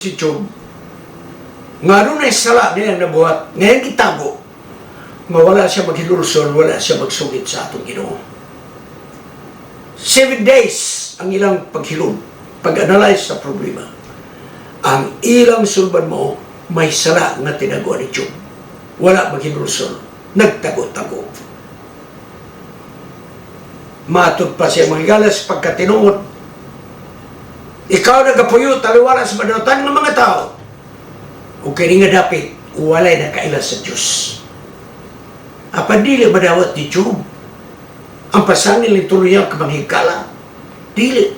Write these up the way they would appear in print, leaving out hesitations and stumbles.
si Job. Nga rin ay sala niya nabuhat, ngayon kitago, mawala siya maghilulson, wala siya magsugit sa atong Ginoo. 7 days ang ilang paghilom, pag-analyze sa problema. Ang ilang sulban mo, may sala nga tinaguan ni Job. Wala maghilulson, nagtago-tago. Matod pa siya magigalas pagkatinuod. Ikaw nagapuyo, taliwala sa manutan ng mga tao. O kaya nga dapit, walay na kailas sa Diyos. Apa dili madawat ni Job? Ang pasangil ng tuloy niya kamanghigkala? Dili.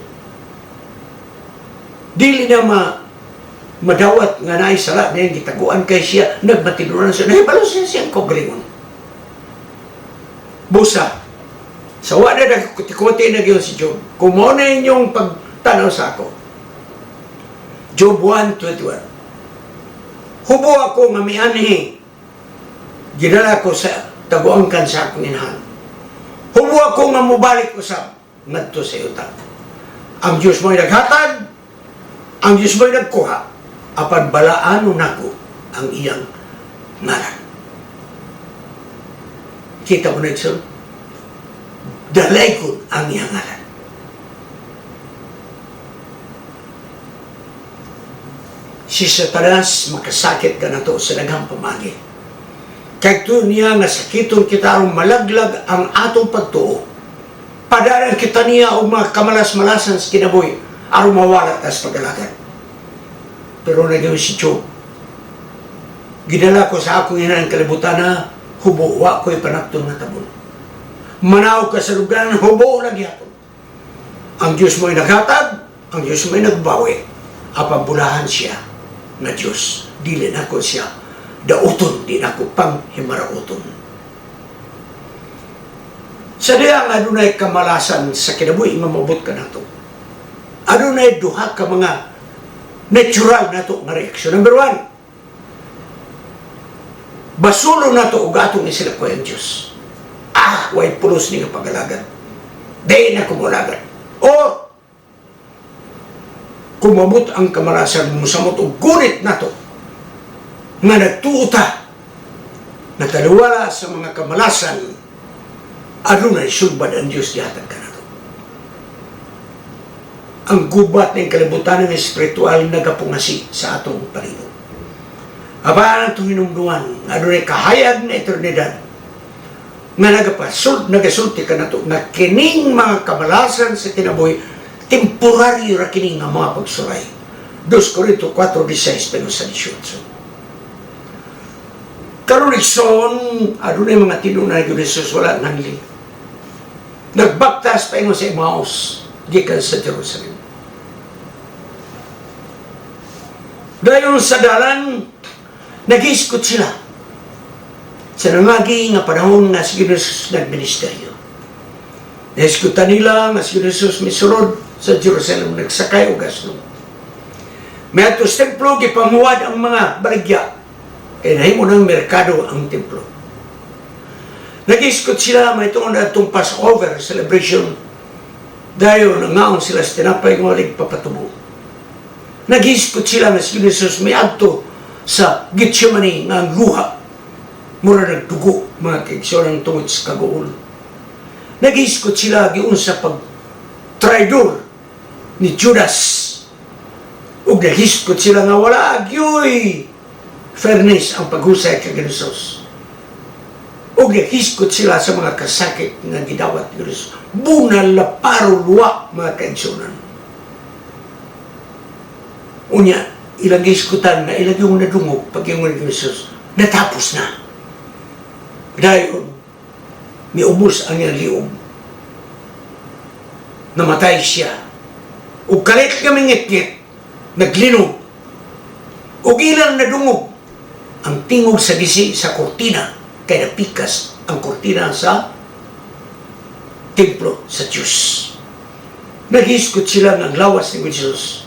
Dili na madawat nga naay sala na yung gitaguan kay siya, nagmatinuran siya, nahibalo siya siyang kagalingon. Busa, sa wala na kutikuti na yun si Job, kung mo na inyong pagtanaw sa ako, Job 1:21. Hubo ako nga mianhi, ginala ko sa taguangkan sa akong inahan. Hubo ako nga mubalik usab ngadto sa utang. Ang Diyos mo'y naghatag, ang Diyos mo'y nagkuha, apan balaano nako ang iyang ngalan. Kita mo na ito? Dalay ko ang iyang ngalan. Si Satanas makasakit ka na to sa daghang pamagi. Kaya ito niya nga sakiton kita aron malaglag ang atong pagtuo. Padalan kita niya o mga kamalas-malasan sa kinabuhi aron mawalat as pag-alagan. Pero nagawin si Job. Gidala ko sa akong inang kalibutan na hubo, wa ko'y panakton na tabon. Manaw ka sa lugar na hubo lagi ato. Ang Diyos mo'y naghatag, ang Diyos mo'y nagbawi. Apabulahan siya na Diyos. Dili na ko siya dauton, di na ko pang himarauton. Sa diya nga adunay kamalasan sa kinabuhi, mamabot ka na to. Adunay duha ka mga natural na to nga reaksyon. Number 1, basulo na to o gatong isila ko yung Diyos. Way pulos ni nga pag-alagan. Day na kumulagan. Or, kumabot ang kamalasan mo sa moto, gunit na to, nga nagtuuta, nataliwala sa mga kamalasan, adunay sulbad ang Diyos dihatag ka na to. Ang gubat ng kalibutan ng espiritual nagapungasi sa atong palibot. Abahan itong hinumduan, adunay kahayag na eternidad, nga nagasulti ka na to, na kining mga kamalasan sa kinabuhi, temporaryo ra kini nga mga pagsuray. 2 Corinto 4:16 pero sa 18. Karon ikson, adunay mga tinunay ni Jesus wala nangli. Nagbaktas pa ingon sa Emmaus gikan sa Jerusalem. Dayon sa dalan nag-iskot sila. Sa nangagi nga panahon nga si Jesus nagministeryo. Naiskutan nila nga si Jesus misulod sa Jerusalem, nagsakay o gasno. May atos templo, gipanguwad ang mga baligya. Kaya nahimo ng merkado ang templo. Nag-iskot sila, may itong na itong Passover celebration. Dahil nangaon sila sa tinapay ng walig papatubo. Nag-iskot sila na si Jesus may adto sa Gethsemane nga ang luha. Mura nagtugo, mga kaigsoran tungod sa kagool. Nag-iskot sila giun sa pag-traidor ni Judas. Ug nag-iskot sila nga wala agyoy fairness ang paghusay kay Jesus. Ug nag-iskot sila sa mga kasakit nga gidawat ni Jesus. Bunal la paro luwa, mga kaigsonan. Unya, ilang iskutan na ilang yung nadungog pag yung ni Jesus, natapos na. Dahil miubos ang iyang liog. Namatay siya. O kalit kami ngit-ngit, naglinog. O ilang nadungog ang tingog sa disi sa kortina, kaya napikas ang kortina sa templo sa Diyos. Nag-iskot sila ng lawas ni Jesus.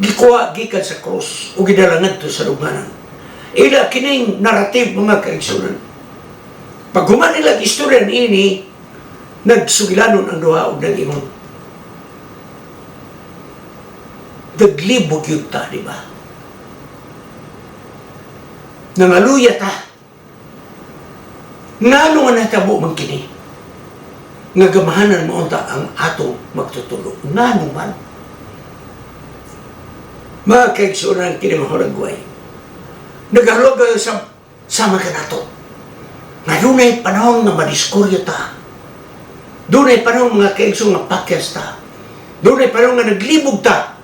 Gikuha, gikan sa cross, o gidalangad to sa lugmanan. Ila kining narrative mga kaigsunan. Pag human nila istorya ini, nagsugilanon ang duha o nag-ingon. Daglibog yun ta, di ba? nangaluya ta. Ngano nga natabo man kini? Nga gamahanan mo unta ang atong magtutulog. Ngano man? Mga kaigsunan kini mahuragway. Naghalog sa sama ka nato. Nga dunay panahon nga madiskuryo ta. Dunay panahon mga kaigsunan nga pakyas ta. Dunay panahon nga naglibog ta.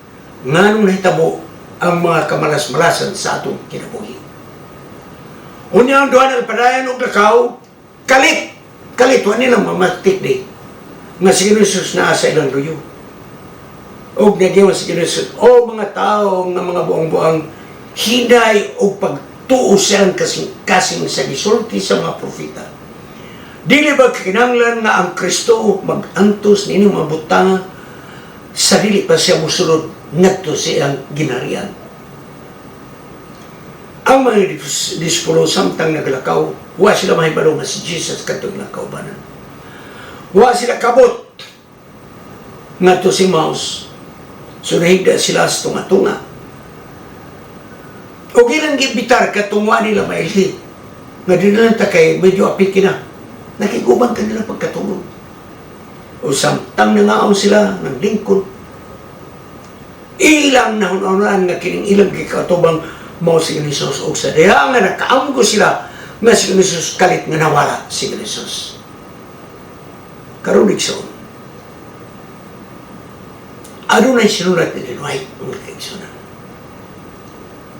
Ngano nahitabo ang mga kamalas-malasan sa atong kinabuhi. Unya ang duha nagpadayon og lakaw, kalit wa nilang mamatik di nga si Jesus na sa ilang luyo. Og nagyaw si Jesus, o mga tao nga mga buang-buang hinay o pagtuo silang kasing sa gisulti sa mga propeta. Dili ba kinahanglan nga ang Kristo mag-antos nini mabutang sa dili pa siya musulod ngadto siyang ginarian. Ang mga disipulo samtang naglakaw, wa sila mahibalo nga si Jesus katong nakaubanan. Wa sila kabot ngadto si Maus. So nahigda sila sa tunga-tunga. O gilang gibitar katungwa nila maili. Nga din ta kay medyo apik na. Nakiguban kanila pagkatulog. O samtang nangaon sila ng lingkod. Ilang nahunaunan nga kining ilang gikatubang mao si Jesus og sa diha nga nakaamgo sila nga si Jesus kalit nga nawala si Jesus. Karon igsoon. Adunay sinulat ni White mga kaigsunan.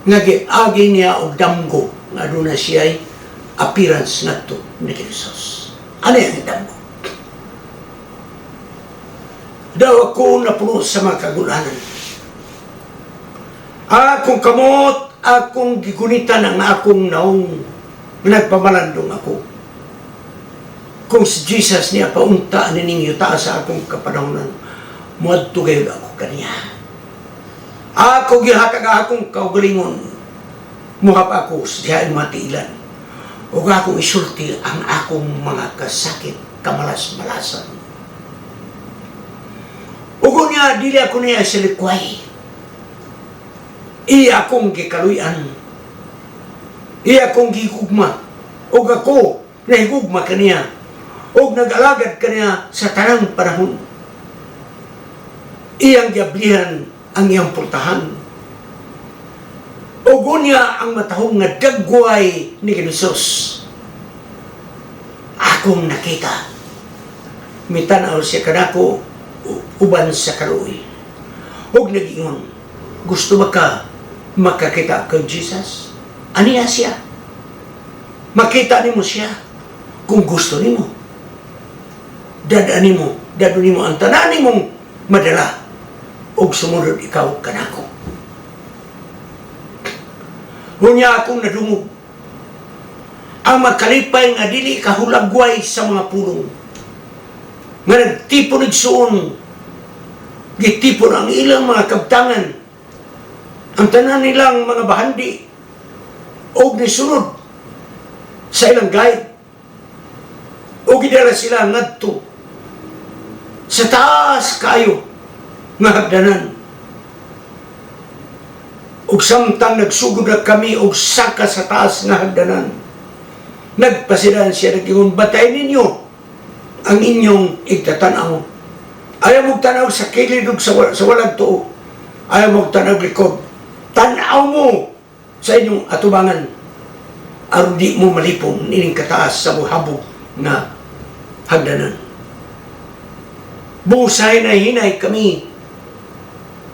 Nga giagi niya og damgo nga aduna siya appearance ngadto ni Jesus. Ano yung damgo? Daw ako napuno sa mga kagulanan. Akong kamot, akong gigunitan ang akong naong nagpamalandong ako. Kung si Jesus niya paunta nining yuta sa akong kapanahonan, muadto kayo ako kaniya. Ako gihatag akong kaugalingon, muhap ako siya matiilan. O akong isulti ang akong mga kasakit, kamalas-malasan. Ugo niya, dili ako niya silikway. Iya akong gikaluyan. Iya akong gigugma. O ako, nahigugma kaniya. O nag-alagad kaniya sa tanang panahon. Iyang giablihan ang iyang pultahan. O gunya ang matahong nga dagway ni Jesus. Akong nakita. Mitanaw siya kanako uban sa kaluoy. O nag-ingon, gusto ba ka makakita kay Jesus? Aniya siya. Makita nimo siya kung gusto nimo. Dadaan nimo ang tanan nimong madala og sumunod ikaw kanako. Unya akong nadungog ang makalipay nga dili kahulagway sa mga pulong nga nagtipon igsuon, gitipon ang ilang mga kabtangan, ang tanan nilang mga bahandi o nisunod sa ilang guide o gidala sila ngadto sa taas kayo nga hagdanan. Og samtang nagsugod na kami og saka sa taas nga hagdanan, nagpasidan siya nag-ingon, batay ninyo ang inyong igtatanaw. Ayaw mong tanaw sa kilid ug sa walang tuo. Ayaw mong tanaw likod. Tanaw mo sa inyong atubangan aron di mo malipong nining kataas sa buhabog na hagdanan. Busay na hinay kami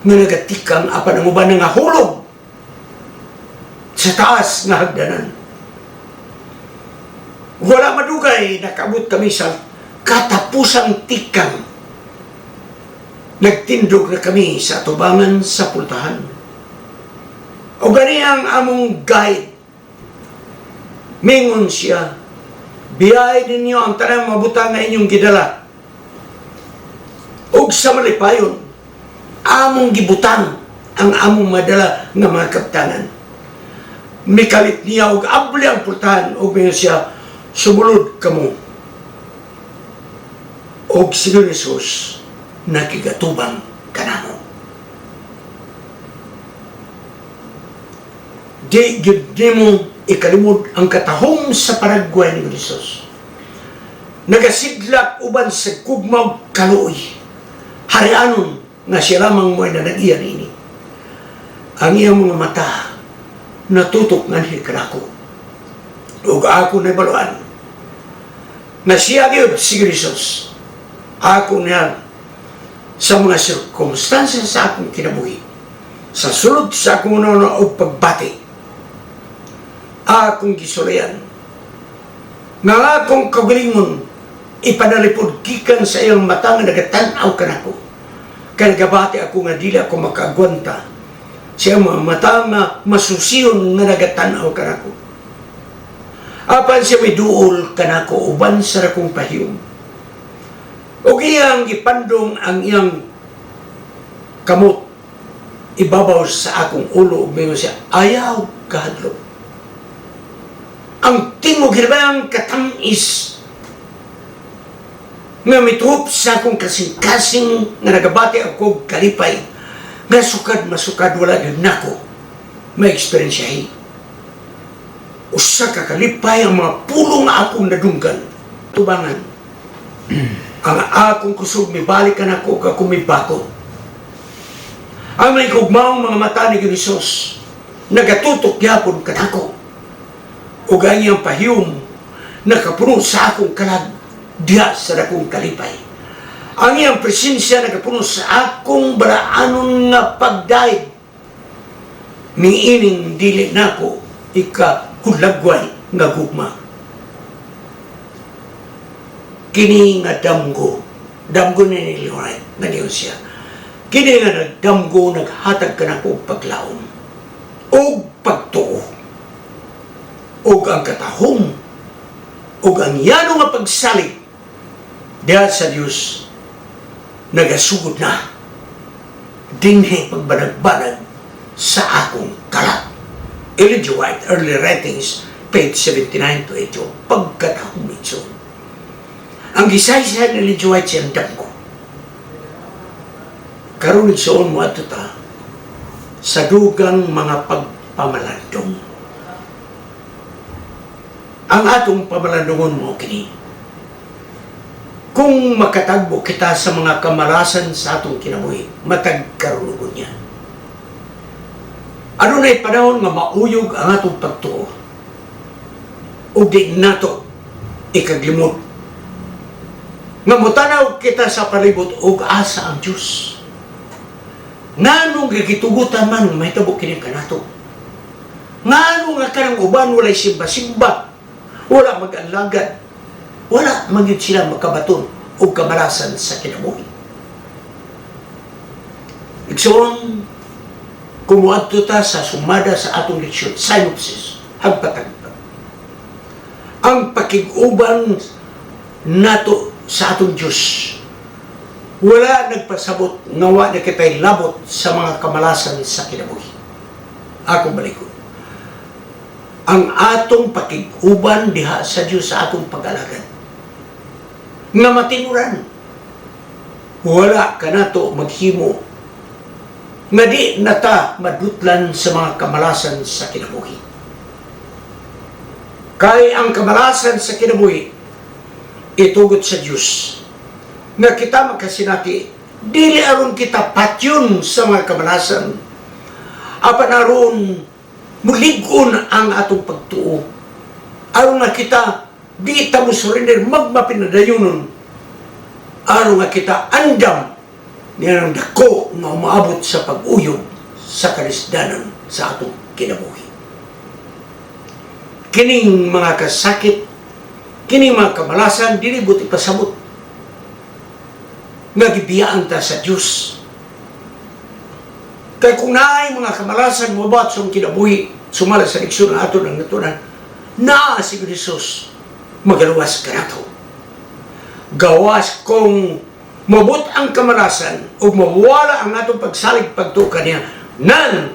nga nagatikang apan ang uban nga hulog sa taas nga hagdanan. Wala madugay, nakabot kami sa katapusang tikang. Nagtindog na kami sa atubangan sa pultahan. O gani ang among guide. Mingon siya, biyay ninyo ang tanang mabutang na inyong gidala. Og sa malipayon, among gibutang ang among madala nga mga kaptanan. Mikalit niya og abli ang pultahan og mingon siya, sumulod kamo. Og si Jesus nakigatubang kanamo. Di gid nimo ikalimod ang katahom sa paragway ni Jesus. Nagasidlak uban sa kugmaw kaluoy. Harianon nga siya lamang mo'y nanag-iyan ini. Ang iyang mga mata natutok nga ni kanako. Ug ako na baluan na siya gyud si Jesus. Ako niya sa mga sirkumstansya sa akong kinabuhi, sa sulod sa akong una o pagbati, akong gisulayan nga akong kagalingon ipanalipod gikan sa iyang mata nga nagatanaw kanako. Kaya nagabati ako nga dili ako makagwanta sa iyang mga mata nga masusiyon nga nagatanaw kanako. Apan siya may duol kanako uban sa rakong pahiyom. O iyang ipandong ang iyang kamot ibabaw sa akong ulo ug mingon siya, ayaw kahadlok. Ang tingog hirbayang katamis nga mituhop sa akong kasing-kasing nga nagabati ako kalipay nga sukad masukad wala gyud nako ma-eksperyensyahi. Usa ka kalipay ang mga pulong nga akong nadunggan tubangan. Ang akong kusog mibalik ka na ko kung mibakot. Ang may kugmaong mga mata ni Jesus nagatutok yapon ka na ko. O ganyang pahiyom nakapuno sa akong kalag diya sa dakong kalipay. Ang iyang presensya nakapuno sa akong baraanon nga pagdaig. Miining dili nako ikahulagway nga gugma. Kini nga damgo ni niliway nga niyo siya. Kini nga nagdamgo naghatag ka na ko paglaom o pagtuo o ang katahom o ang yano nga pagsalig diya sa Diyos nagasugod na dinhi pagbanag-banag sa akong kalat. Ellen G. White, Early Writings, page 79 to 80, pagkatahom ito. Ang gisay-say ni Ellen G. White siyang damgo. Karoon nagsoon mo ato ta sa dugang mga pagpamalandong. Ang atong pamalandongon mo kini. Kung makatagbo kita sa mga kamalasan sa atong kinabuhi, matagkaroon niya. Ano na'y panahon nga mauyog ang atong pagtuo. O di nato ikaglimot. Nga mutanaw kita sa palibot o asa ang Diyos. Nganong gagitugutan man may tabo kini kanato. Nganong nga kanang uban walay simba-simba, wala mag-alagad, wala magid sila makabaton o kamalasan sa kinabuhi. Igsoon, kumuadto ta sa sumada sa atong leksyon, synopsis, hagpatagpag. Ang pakiguban nato sa atong Diyos, wala nagpasabot nga wa na kita'y labot sa mga kamalasan sa kinabuhi. Akong balikod. Ang atong pakiguban diha sa Diyos sa atong pag-alagad. Nga matinuran. Wala ka nato maghimo nga di nata madutlan sa mga kamalasan sa kinabuhi. Kay ang kamalasan sa kinabuhi itugot sa Diyos. Nga kita makasinati, dili aron kita patyon sa mga kamalasan. Apan aron mulig-on ang atong pagtuo. Aron nga kita, di ta mo surrender, magmapinadayonon. Aron nga kita andam niya ng dako na umaabot sa pag-uyog sa karisdanan sa atong kinabuhi. Kining mga kasakit, kining mga kamalasan, dili buti pasabot. Nga gibiyaan ta sa Diyos. Kaya kung naay mga kamalasan mo ba sa kinabuhi, sumala sa leksyon na ato ng natunan, na si Jesus, magaluwas ka na to. Gawas kung mabut ang kamalasan o mawala ang atong pagsalig pagtuka niya, nan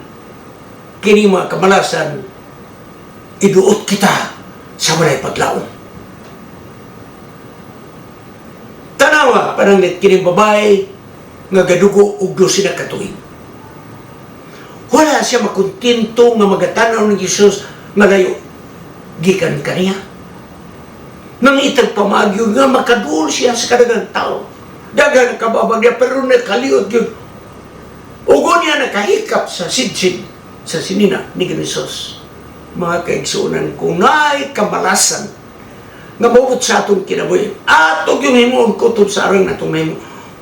kini mga kamalasan, iduot kita sa walay paglaom. Tanawa, parang kining babae nga gadugo og 12 na katuig. Wala siya makuntinto nga magatanaw ni Jesus nga layo. gikan kaniya. Nang itag pamagyo nga makaduol siya sa kadagang tao. Dagan kababag niya pero nakaliot yun. Ugo niya nakahikap sa sidsid sa sinina ni Ginisos. Mga kaigsunan, kung naay kamalasan nga mabot sa atong kinabuhi, atog yung himuon kutob sa arang na itong mahimo,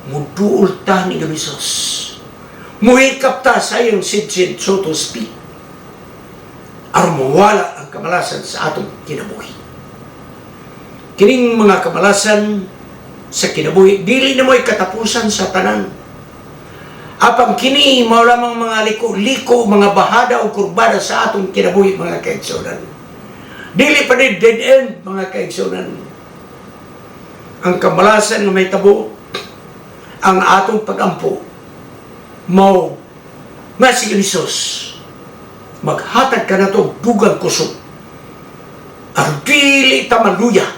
muduol ta ni Ginisos. Muhikap ta sa iyong sidsid, so to speak. Aron mawala ang kamalasan sa atong kinabuhi. Kining mga kamalasan sa kinabuhi, dili na mo'y katapusan sa tanan. Apang kini, mao lamang mga liko-liko, mga bahada o kurbada sa atong kinabuhi, mga kaigsunan. Dili pa din dead end, mga kaigsunan. Ang kamalasan na may tabo, ang atong pag-ampo, mao nga si Ginisos, maghatag ka na ito, dugang kusog. Ang dili tamaluya.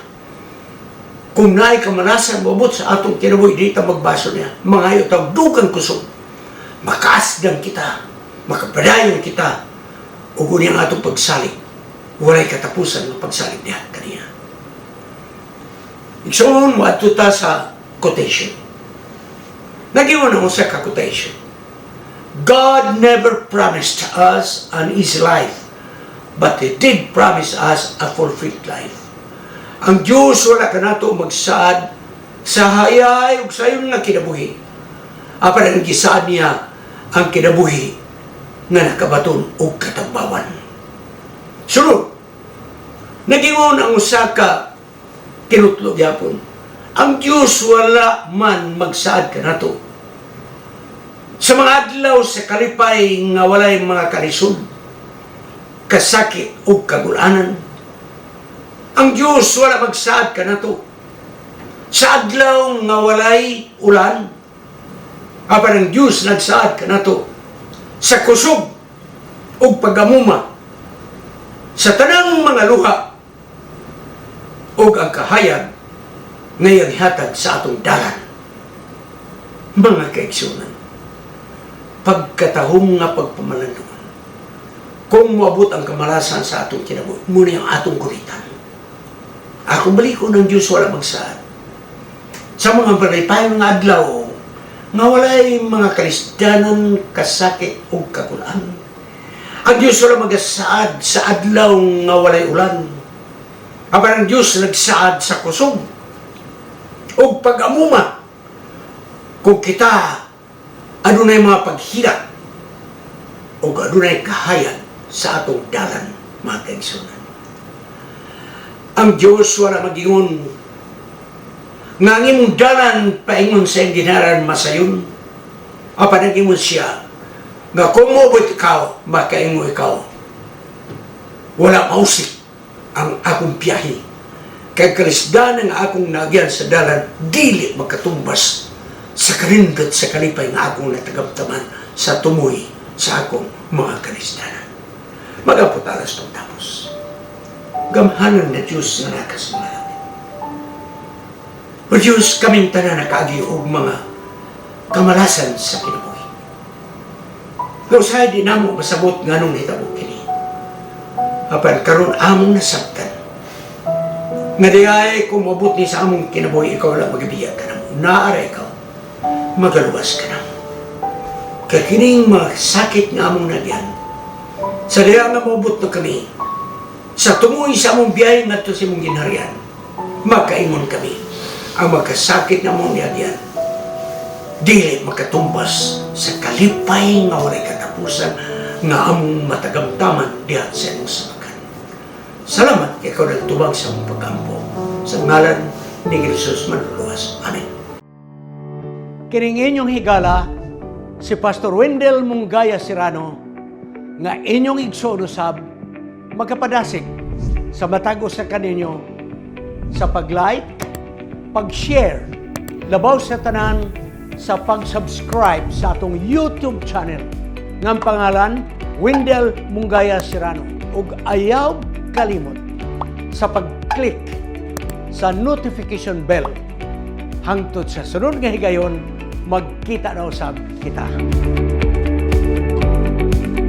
Kung naay kamalasan mabot sa atong kinabuhi, di ta magbaso niya. Mga tang dugang kusog. Makaasdan kita, makapadayon kita, ug ang atong pagsalig. Walay katapusan ng pagsalig niya kaniya. Igsoon mo ato ta sa quotation. Nagiwan ako sa quotation. God never promised us an easy life, but He did promise us a fulfilled life. Ang Diyos wala ka nato magsaad sa hayay ug sayon nga kinabuhi. Apan ang gisaad niya ang kinabuhi nga nakabaton og katambawan. Sunod, nagingon ang usa ka kinutlo gyapon. Ang Diyos wala man magsaad ka nato sa mga adlaw sa kalipay nga walay mga kalisod, kasakit ug kagulanan. Ang Diyos wala magsaad ka na to sa adlaw nga walay ulan. Apan ang Diyos nagsaad ka na to sa kusog o pagamuma sa tanang mga luha o ang kahayag ngayong hatag sa atong dalan. Mga kaigsunan, pagkatahong nga pagpamalanduan, kung moabot ang kamalasan sa atong kinabuhi, muna yung atong gulitan. Akong baliko ng Diyos wala magsaad. Sa mga balay-payong nga adlaw, nga walay mga Kristiyanon kasakit o kakulaan. Ang Diyos wala magsaad sa adlaw nga walay ulan. Apan ang Diyos nagsaad sa kusog o pag-amuma. Kung kita adunay mga paghirap o adunay kahayag sa atong dalan, mga kaigsunan. Ang Diyos wala magingon nga ngimong dalan paingon sa inginaran masayon. Apan nagingon siya nga kung mobot ikaw, makaingo ikaw. Wala mausik ang akong biyahe. Kay karisdanan nga akong nagyan sa dalan, dili magkatumbas sa karindot sa kalipay nga akong natagamtaman sa tumuhi sa akong mga karisdanan. Magaputalas itong tapos. Gamhanan na Diyos na nakas mga langit. O Diyos, kaming tanan nakaagi og mga kamalasan sa kinabuhi. Nausahay di namo masabot nga nung hitabo kini. Apan karon among nasabtan. Nga di ay kung mabot ni sa among kinabuhi, ikaw lang magbiya ka namo. Naara ikaw, magaluwas ka namo. Kaya kining mga sakit nga among nagyan, sa diya nga mabot na kami, sa tumuhi sa among biyahe nga ito sa among ginharian, makaingon kami. Ang magkasakit na mong nagyan, dili makatumbas sa kalipay nga walay katapusan nga among matagamtaman diha sa imong sabakan. Salamat kay ikaw nagtubag sa among pagkampo. Sa ngalan ni Jesus manluluwas. Amen. Kining inyong higala, si Pastor Wendell Munggaya Serrano, nga inyong igsoon usab, magkapadasig sa matagos sa kaninyo sa pag-like, pag-share, labaw sa tanan sa pag-subscribe sa atong YouTube channel ng pangalan Wendell Munggaya Serrano ug ayaw kalimot sa pag-click sa notification bell hangtod sa sunod nga higayon magkita na usab kita.